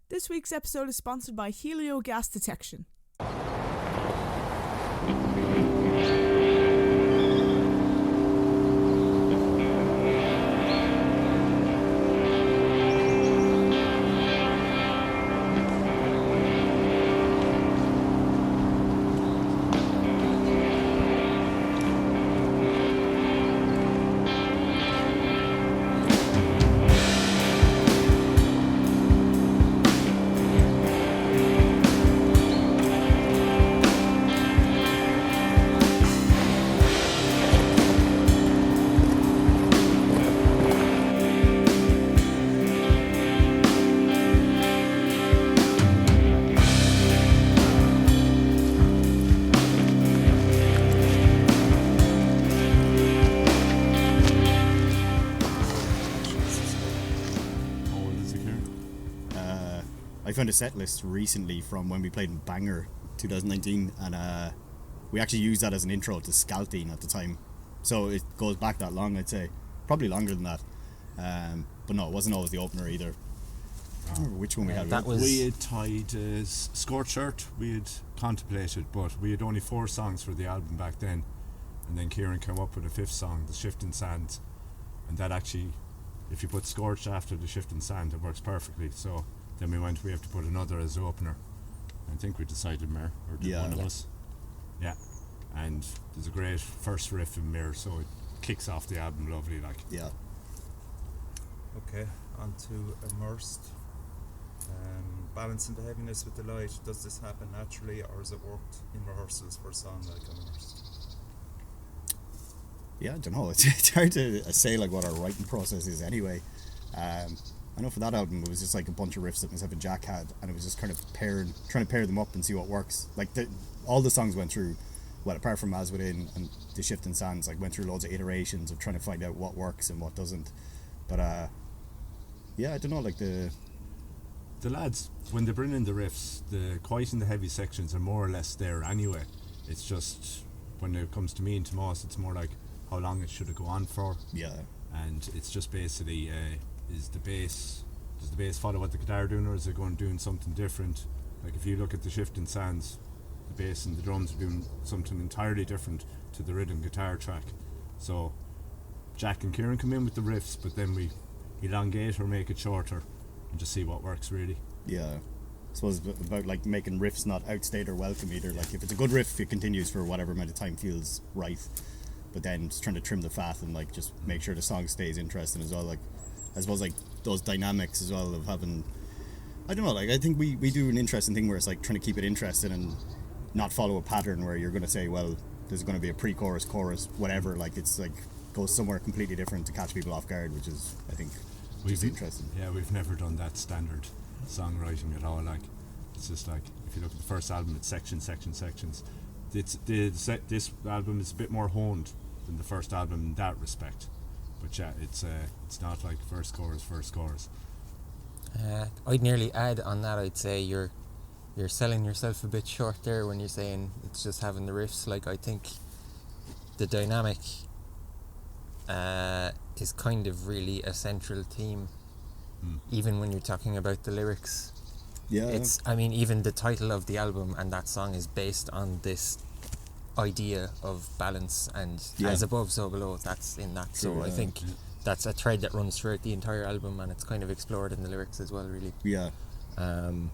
This week's episode is sponsored by Helio Gas Detection. I found a set list recently from when we played in Bangor 2019, and we actually used that as an intro to Scaltine at the time. So it goes back that long, I'd say. Probably longer than that. But no, it wasn't always the opener either. I don't remember which one we had. We had tied Scorched Earth, we had contemplated, but we had only 4 songs for the album back then. And then Ciaran came up with a 5th song, The Shifting Sands. And that actually, if you put Scorched after The Shifting Sand, it works perfectly. So then we have to put another as the opener. I think we decided Mir, or did one of us. Yeah. And there's a great first riff in Mir, so it kicks off the album lovely, like. Yeah. Okay, on to Immersed. Balancing the heaviness with the light. Does this happen naturally, or has it worked in rehearsals for a song like Immersed? Yeah, I don't know. It's hard to say like what our writing process is anyway. I know for that album it was just like a bunch of riffs that myself and Jack had, and it was just kind of trying to pair them up and see what works. Like all the songs went through, well, apart from As Within and The Shifting Sands, like went through loads of iterations of trying to find out what works and what doesn't. But yeah, I don't know, like the lads, when they bring in the riffs, the quiet and the heavy sections are more or less there anyway. It's just when it comes to me and Tomás, it's more like how long it should go on for. Yeah. And it's just basically does the bass follow what the guitar doing, or is it going doing something different? Like if you look at The Shifting Sands, the bass and the drums are doing something entirely different to the rhythm guitar track. So Jack and Ciaran come in with the riffs, but then we elongate or make it shorter and just see what works really. Yeah, I suppose about like making riffs not outstayed or welcome either. Like if it's a good riff, it continues for whatever amount of time feels right, but then just trying to trim the fat and like just make sure the song stays interesting as well. Like I suppose like those dynamics as well of having, I don't know, like I think we do an interesting thing where it's like trying to keep it interesting and not follow a pattern where you're going to say, well, there's going to be a pre-chorus, chorus, whatever. Like it's like goes somewhere completely different to catch people off guard, which is, I think, just interesting. Yeah, we've never done that standard songwriting at all. Like it's just like if you look at the first album, it's sections. This album is a bit more honed than the first album in that respect. But yeah, it's not like first chorus. I'd nearly add on that. I'd say you're selling yourself a bit short there when you're saying it's just having the riffs. Like I think the dynamic is kind of really a central theme, even when you're talking about the lyrics. Yeah. I mean, even the title of the album and that song is based on this idea of balance and as above so below. That's in that. True, so I think that's a thread that runs throughout the entire album, and it's kind of explored in the lyrics as well, really. Yeah. In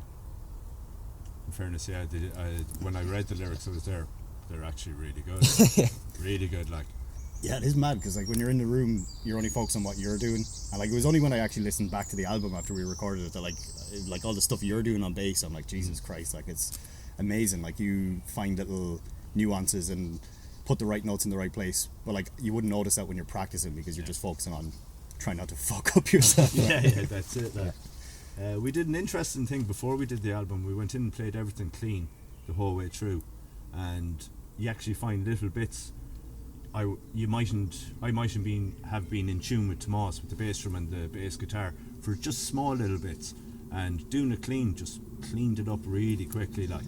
fairness, yeah, when I read the lyrics, they're actually really good. Really good, like. Yeah, it is mad because like when you're in the room, you're only focused on what you're doing, and like it was only when I actually listened back to the album after we recorded it that like all the stuff you're doing on bass, I'm like, Jesus Christ, like it's amazing. Like you find little nuances and put the right notes in the right place, but like you wouldn't notice that when you're practicing because you're just focusing on trying not to fuck up yourself. yeah, that's it. Like. We did an interesting thing before we did the album. We went in and played everything clean the whole way through, and you actually find little bits. I mightn't have been in tune with Tomás with the bass drum and the bass guitar for just small little bits, and doing it clean just cleaned it up really quickly. Like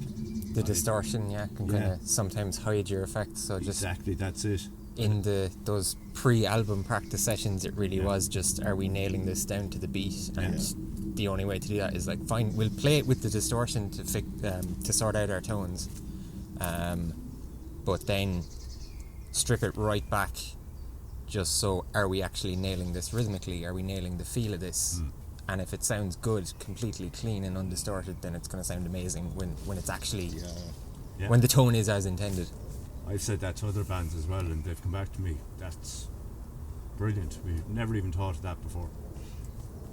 the distortion, can kind of sometimes hide your effects. So exactly, that's it. in those pre-album practice sessions, it really was just, are we nailing this down to the beat? And the only way to do that is like, fine, we'll play it with the distortion to sort out our tones, but then strip it right back. Just so, are we actually nailing this rhythmically? Are we nailing the feel of this? And if it sounds good, completely clean and undistorted, then it's going to sound amazing when it's actually when the tone is as intended. I've said that to other bands as well, and they've come back to me. That's brilliant. We've never even thought of that before.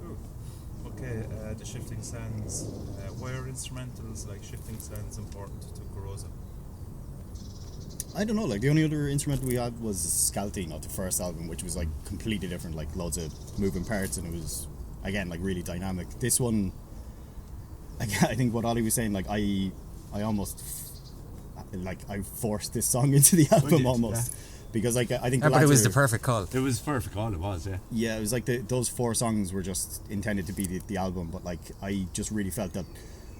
Cool. Okay, the shifting sands. Why are instrumentals like shifting sands important to Coroza? I don't know, like the only other instrumental we had was Scalty, not the first album, which was like completely different, like loads of moving parts, and it was again like really dynamic. This one, I think what Ollie was saying, like I almost I forced this song into the album almost, because like I think but it was the perfect call. It was the perfect call. It was, yeah. It was like those 4 songs were just intended to be the album, but like I just really felt that,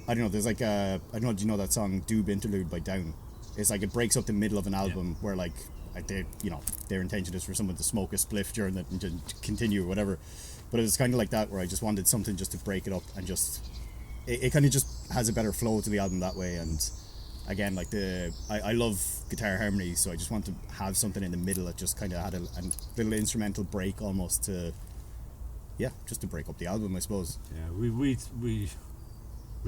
I don't know. There's like I don't know. Do you know that song "Doob Interlude" by Down? It's like it breaks up the middle of an album where like their intention is for someone to smoke a spliff during it and to continue or whatever. But it was kind of like that, where I just wanted something just to break it up and just it kind of just has a better flow to the album that way. And again, like I love guitar harmony, so I just want to have something in the middle that just kind of had a little instrumental break almost to just to break up the album, I suppose. Yeah, we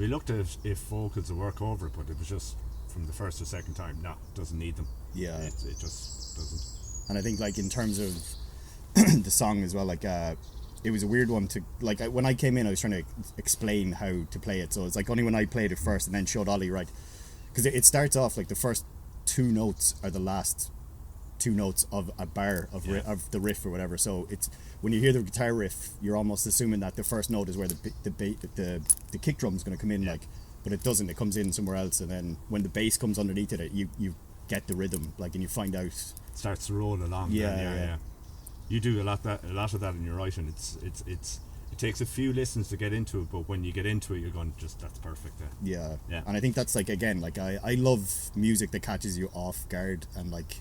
looked at if vocals would work over it, but it was just from the first or second time, doesn't need them. Yeah, it just doesn't. And I think like in terms of the song as well, like it was a weird one to like. When I came in, I was trying to explain how to play it, so it's like only when I played it first and then showed Ollie, right, because it starts off like the first 2 notes are the last 2 notes of a bar of the riff or whatever. So it's when you hear the guitar riff, you're almost assuming that the first note is where the kick drum is going to come in, like. But it doesn't. It comes in somewhere else, and then when the bass comes underneath it, you get the rhythm, like, and you find out. It starts to roll along. Yeah. You do a lot of that in your writing. It takes a few listens to get into it, but when you get into it, you're going, that's perfect. Yeah. And I think that's like, again, like I love music that catches you off guard, and like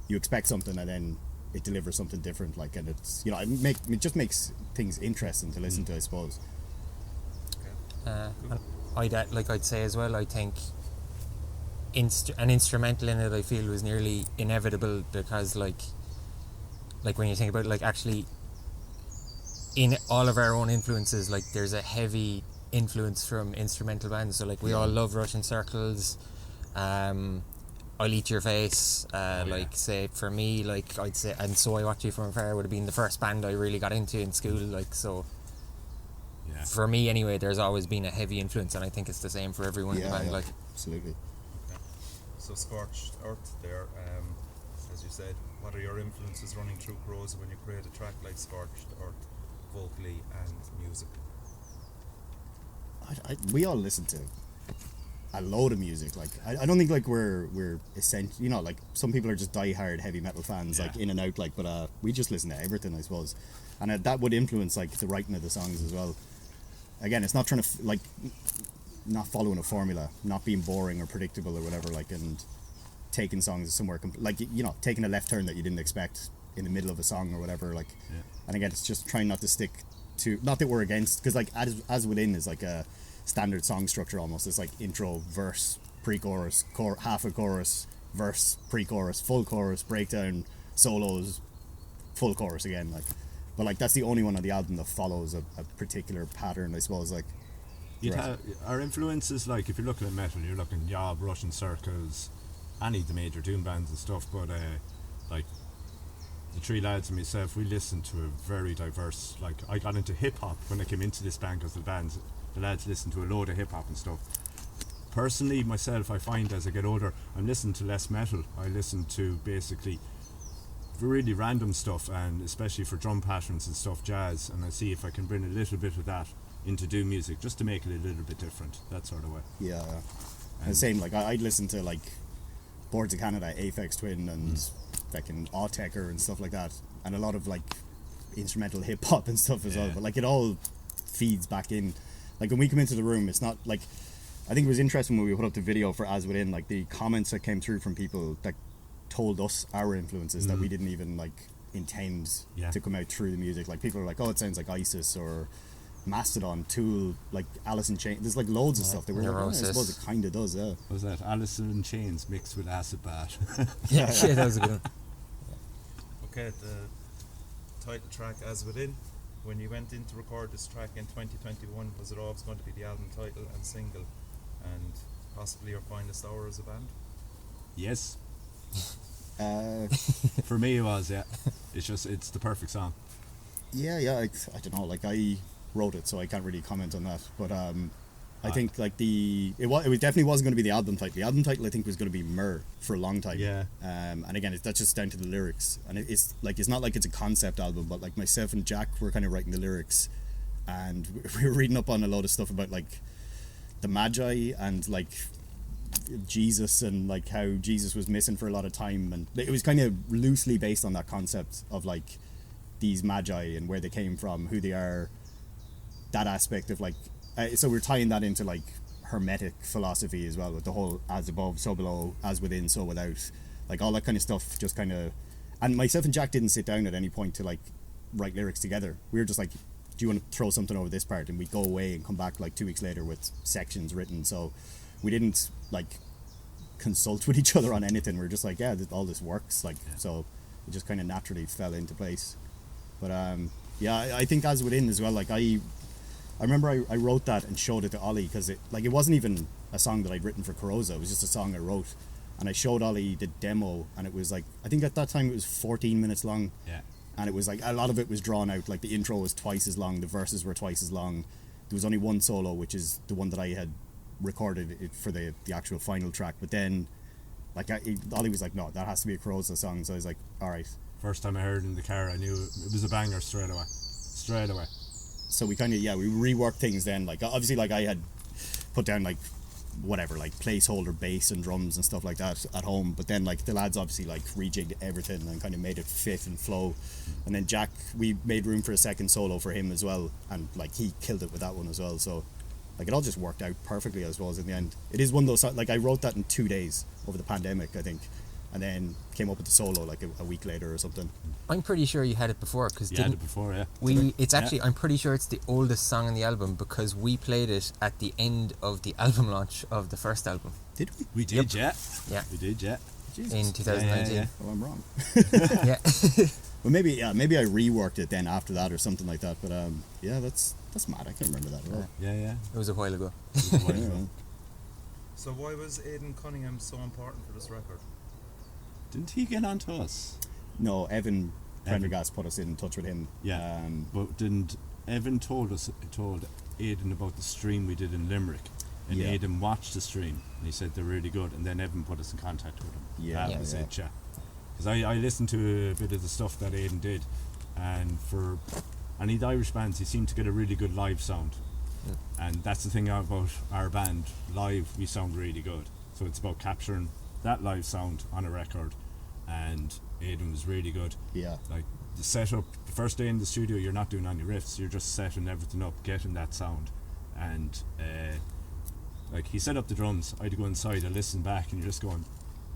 you expect something and then it delivers something different, like, and it's it just makes things interesting to listen to, I suppose. Cool. I'd say as well, I think an instrumental in it, I feel, was nearly inevitable, because like when you think about it, like actually in all of our own influences, like there's a heavy influence from instrumental bands. So like we all love Russian Circles, I'll Eat Your Face, say for me, like I'd say, and So I Watch You From Afar would have been the first band I really got into in school, like, so. Yeah. For me, anyway, there's always been a heavy influence, and I think it's the same for everyone in the band. Like, absolutely. Okay. So, Scorched Earth, there. As you said, what are your influences running through Coroza when you create a track like Scorched Earth, vocally and musically? We all listen to a load of music. Like, I don't think like we're essential. Like some people are just die-hard heavy metal fans, like in and out. Like, but we just listen to everything, I suppose, and that would influence like the writing of the songs as well. Again, it's not trying to not following a formula, not being boring or predictable or whatever, like, and taking songs somewhere taking a left turn that you didn't expect in the middle of a song or whatever, like. And again, it's just trying not to stick to, not that we're against, because like as within is like a standard song structure almost. It's like intro, verse, pre-chorus, half a chorus, verse, pre-chorus, full chorus, breakdown, solos, full chorus again, like. But like that's the only one on the album that follows a particular pattern, I suppose. Like, our influences, like if you're looking at metal, you're looking Yob, Russian Circles, any of the major doom bands and stuff. But like the 3 lads and myself, we listened to a very diverse. Like I got into hip hop when I came into this band, because the lads listened to a load of hip hop and stuff. Personally, myself, I find as I get older, I'm listening to less metal. I listen to basically really random stuff, and especially for drum patterns and stuff, jazz, and I see if I can bring a little bit of that into doom music, just to make it a little bit different, that sort of way. And same, like I'd listen to like Boards of Canada, Aphex Twin, and fucking Autechre and stuff like that, and a lot of like instrumental hip hop and stuff as well, but like it all feeds back in. Like when we come into the room, it's not like, I think it was interesting when we put up the video for As Within, like the comments that came through from people that told us our influences that we didn't even like intend to come out through the music. Like people are like, oh, it sounds like ISIS or Mastodon, Tool, like Alice in Chains. There's like loads of stuff that we're like, oh, I suppose it kind of does. Yeah. What was that? Alice in Chains mixed with Acid Bath. yeah, that was a good one. Okay, the title track, As Within. When you went in to record this track in 2021, was it always going to be the album title and single, and possibly your finest hour as a band? Yes. For me, it was. Yeah. It's the perfect song. Yeah. I don't know. Like I wrote it, so I can't really comment on that. But I think like it definitely wasn't going to be the album title. The album title I think was going to be Myrrh for a long time. Yeah. And again, that's just down to the lyrics, and it's not like it's a concept album, but like myself and Jack were kind of writing the lyrics, and we were reading up on a lot of stuff about like the Magi and like Jesus and like how Jesus was missing for a lot of time, and it was kind of loosely based on that concept of like these Magi and where they came from, who they are, that aspect of like so we're tying that into like Hermetic philosophy as well, with the whole as above so below, as within so without, like all that kind of stuff. Just kind of, and myself and Jack didn't sit down at any point to like write lyrics together. We were just like, do you want to throw something over this part, and we'd go away and come back like 2 weeks later with sections written. So we didn't like consult with each other on anything. We're just like, yeah, all this works, like so it just kind of naturally fell into place. But I think As Within as well, like I remember I wrote that and showed it to Ollie, because it wasn't even a song that I'd written for Coroza. It was just a song I wrote, and I showed Ollie the demo, and it was like, I think at that time it was 14 minutes long. Yeah. And it was like a lot of it was drawn out. Like the intro was twice as long, the verses were twice as long. There was only one solo, which is the one that I had recorded it for the actual final track. But then like Ollie was like, no, that has to be a Coroza song. So I was like, all right. First time I heard it in the car, I knew it was a banger straight away. So we kind of we reworked things then. Like obviously, like I had put down like whatever, like placeholder bass and drums and stuff like that at home, but then like the lads obviously like rejigged everything and kind of made it fit and flow. And then Jack, we made room for a second solo for him as well, and like he killed it with that one as well. So like it all just worked out perfectly, I suppose, in the end. It is one of those, like I wrote that in 2 days over the pandemic, I think, and then came up with the solo like a week later or something. I'm pretty sure you had it before, because had it before, yeah. It's actually, I'm pretty sure it's the oldest song on the album, because we played it at the end of the album launch of the first album. Did we? We did, yeah. We did, yeah. Jesus. In 2019. Yeah. Oh, I'm wrong. Yeah. Well, maybe I reworked it then after that or something like that. But that's mad. I can't remember that at all. Yeah. It was a while ago. So why was Aidan Cunningham so important for this record? Didn't he get on to us? No, Evan Prendergast put us in touch with him. Yeah. But didn't Evan told Aidan about the stream we did in Limerick, and Aidan watched the stream and he said they're really good, and then Evan put us in contact with him. That was it, yeah. Because I listened to a bit of the stuff that Aidan did, and for any Irish bands, he seemed to get a really good live sound. And that's the thing about our band, live we sound really good. So it's about capturing that live sound on a record, and Aidan was really good. Yeah. Like the setup, the first day in the studio, you're not doing any riffs, you're just setting everything up, getting that sound. And like he set up the drums, I'd go inside, I listen back, and you're just going,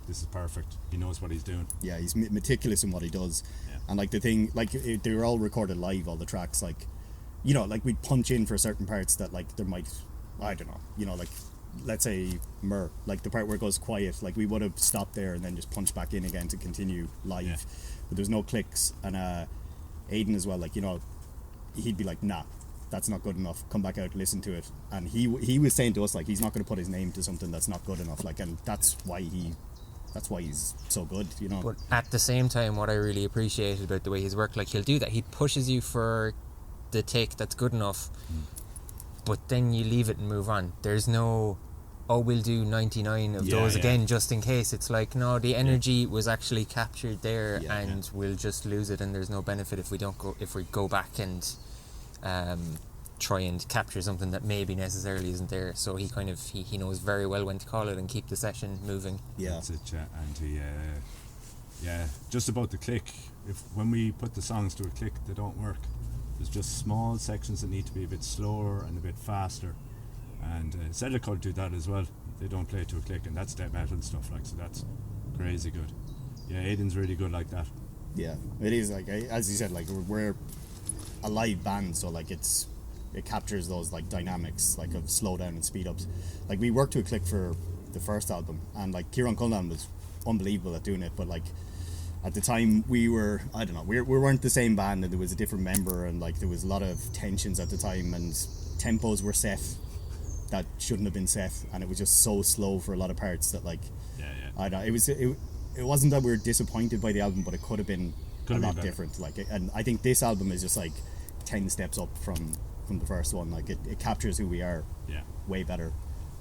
this is perfect. He knows what he's doing. Yeah, he's meticulous in what he does. Yeah. And like the thing, like they were all recorded live, all the tracks. Like, you know, like we'd punch in for certain parts that like there might, I don't know, you know, like let's say Myrrh, like the part where it goes quiet, like we would have stopped there and then just punched back in again to continue live. Yeah. But there's no clicks. And Aidan as well, like, you know, he'd be like, nah, that's not good enough, come back out, listen to it. And he was saying to us, like, he's not going to put his name to something that's not good enough, like, and that's why he's so good, you know. But at the same time, what I really appreciated about the way he's worked, like he'll do that, he pushes you for the take that's good enough, but then you leave it and move on. There's no, oh, we'll do 99 of those again just in case. It's like, no, the energy was actually captured there, and we'll just lose it, and there's no benefit if we go back and try and capture something that maybe necessarily isn't there. So he kind of he knows very well when to call it and keep the session moving. Yeah, that's it. And he just about the click, when we put the songs to a click, they don't work. There's just small sections that need to be a bit slower and a bit faster, and Zedekol do that as well. They don't play to a click, and that's death metal and stuff like, so that's crazy good. Yeah, Aidan's really good like that. Yeah, it is like as you said, like we're a live band, so like it captures those like dynamics like of slow down and speed ups. Like we worked to a click for the first album, and like Ciaran Coghlan was unbelievable at doing it, but like at the time we weren't the same band, and there was a different member, and like there was a lot of tensions at the time, and tempos were set that shouldn't have been set, and it was just so slow for a lot of parts that like I don't know, it wasn't that we were disappointed by the album, but it could have been a lot different. Like, and I think this album is just like 10 steps up from the first one. Like it captures who we are way better.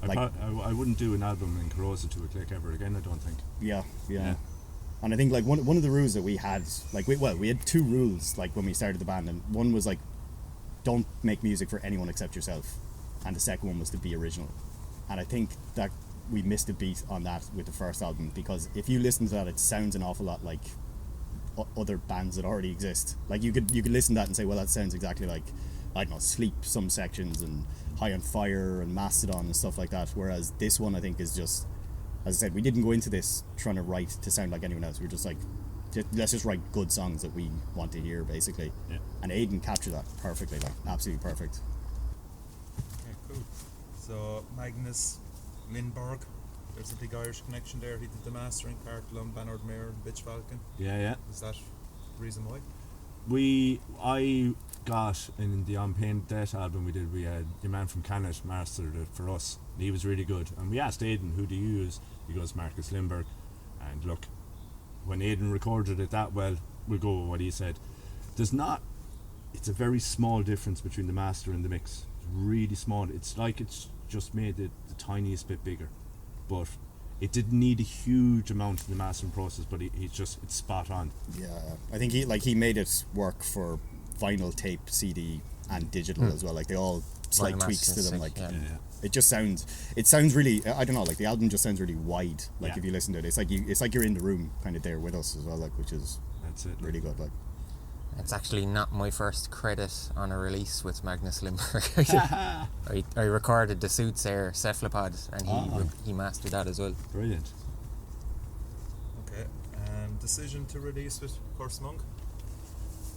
I wouldn't do an album in Coroza to a click ever again, I don't think. Yeah. And I think like one of the rules that we had, like we had 2 rules like when we started the band, and one was like don't make music for anyone except yourself, and the second one was to be original. And I think that we missed a beat on that with the first album, because if you listen to that, it sounds an awful lot like other bands that already exist. Like you could listen to that and say, well, that sounds exactly like, I don't know, Sleep, some sections, and High on Fire and Mastodon and stuff like that. Whereas this one, I think, is just, as I said, we didn't go into this trying to write to sound like anyone else. We were just like, let's just write good songs that we want to hear, basically. Yeah. And Aidan captured that perfectly, like absolutely perfect. Okay, cool. So Magnus Lindberg, there's a big Irish connection there. He did the mastering, Cartlum, Banard Mayor, Bitch Falcon. Yeah. Is that the reason why? I got in the On Pain Death album we had your man from Canada mastered it for us. He was really good, and we asked Aidan, who do you use? He goes, Marcus Lindberg. And look, when Aidan recorded it that well, we'll go with what he said. It's a very small difference between the master and the mix. It's really small. It's like it's just made it the tiniest bit bigger, but it didn't need a huge amount in the mastering process, but it's spot on. Yeah, I think he made it work for vinyl, tape, CD and digital as well. Like they all slight tweaks to them. Like it just sounds really, I don't know, like the album just sounds really wide. Like if you listen to it, it's like you're in the room kind of there with us as well, like, which is really good. Like it's actually not my first credit on a release with Magnus Lindberg. I recorded the Suits Air Cephalopod, and he mastered that as well. Brilliant. Okay, decision to release with Curse Monk?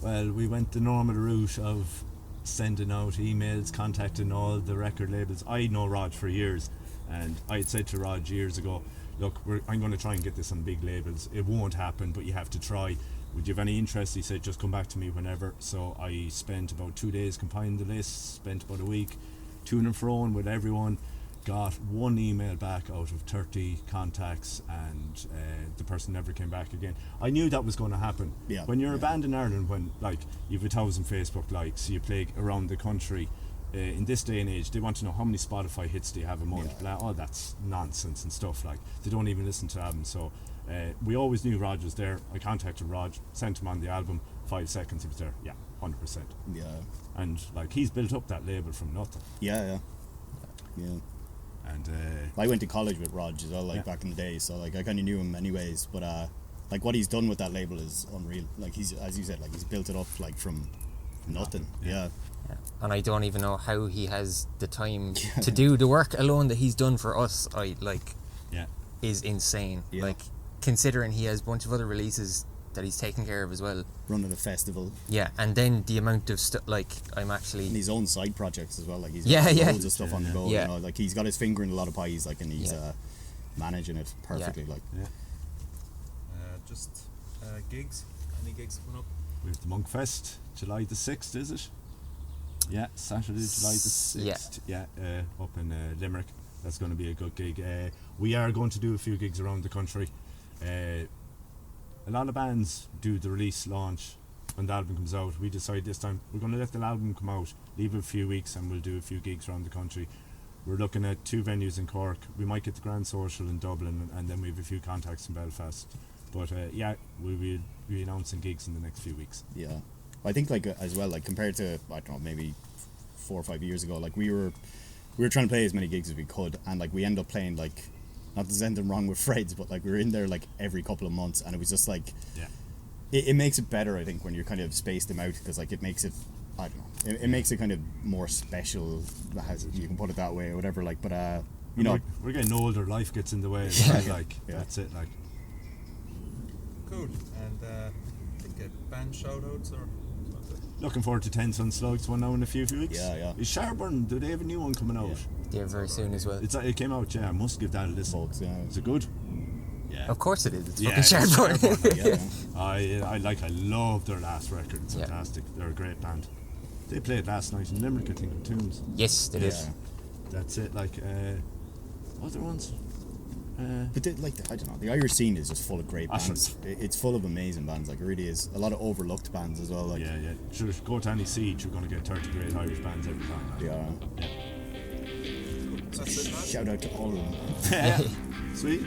Well, we went the normal route of sending out emails, contacting all the record labels. I know Rod for years, and I had said to Rod years ago, look, I'm going to try and get this on big labels. It won't happen, but you have to try. Would you have any interest? He said, just come back to me whenever. So I spent about 2 days compiling the list, spent about a week to and froing with everyone, got 1 email back out of 30 contacts, and the person never came back again. I knew that was going to happen. When you're a band in Ireland, when like you've 1,000 Facebook likes, you play around the country, in this day and age, they want to know how many Spotify hits do you have a month. All that's nonsense and stuff. Like they don't even listen to albums. So we always knew Rod was there. I contacted Rod, sent him on the album. 5 seconds he was there. 100%. And like he's built up that label from nothing. And I went to college with Rod as well, like back in the day, so like I kind of knew him anyways, but like what he's done with that label is unreal. Like he's, as you said, like he's built it up like from nothing. And I don't even know how he has the time to do the work alone that he's done for us. Is insane. Like considering he has a bunch of other releases that he's taken care of as well, running a festival, and then the amount of stuff, like I'm actually, and his own side projects as well, like he's got loads of stuff on the go, you know, like he's got his finger in a lot of pies, like, and he's managing it perfectly. Gigs, any gigs coming up? We have the Monk Fest, July the 6th, is it? Saturday, July the 6th. Up in Limerick. That's going to be a good gig. We are going to do a few gigs around the country. A lot of bands do the release launch when the album comes out. We decide this time we're going to let the album come out, leave it a few weeks, and we'll do a few gigs around the country. We're looking at 2 venues in Cork. We might get the Grand Social in Dublin, and then we have a few contacts in Belfast. But we will be announcing gigs in the next few weeks. I think like as well, like compared to, I don't know, maybe 4 or 5 years ago, like we were trying to play as many gigs as we could, and like we end up playing, like, not that there's anything wrong with Fred's, but like we were in there like every couple of months, and it was just like it makes it better, I think, when you're kind of spaced them out, because like it makes it, I don't know, it makes it kind of more special, you can put it that way or whatever, like, but you know, we're getting older, life gets in the way, like that's it, like. cool. And I think band shout outs or Looking forward to 10 Sun Slugs one now in a few weeks. Yeah. Is Sharburn, do they have a new one coming out? Yeah, very soon as well. It came out, yeah. I must give that a listen. Folks, yeah. Is it good? Yeah. Of course it is. It's Yeah, fucking it's Sharburn. Yeah. I love their last record. It's fantastic. They're a great band. They played last night in Limerick, I think, with Tunes. Yes, they did. That's it. Like other ones. But I don't know, the Irish scene is just full of great bands. It's full of amazing bands. Like, it really is. A lot of overlooked bands as well. Like, yeah. Sure, go to any siege, you're going to get 30 great Irish bands every time. Yeah. that's it, man. Shout out to all of them. Sweet.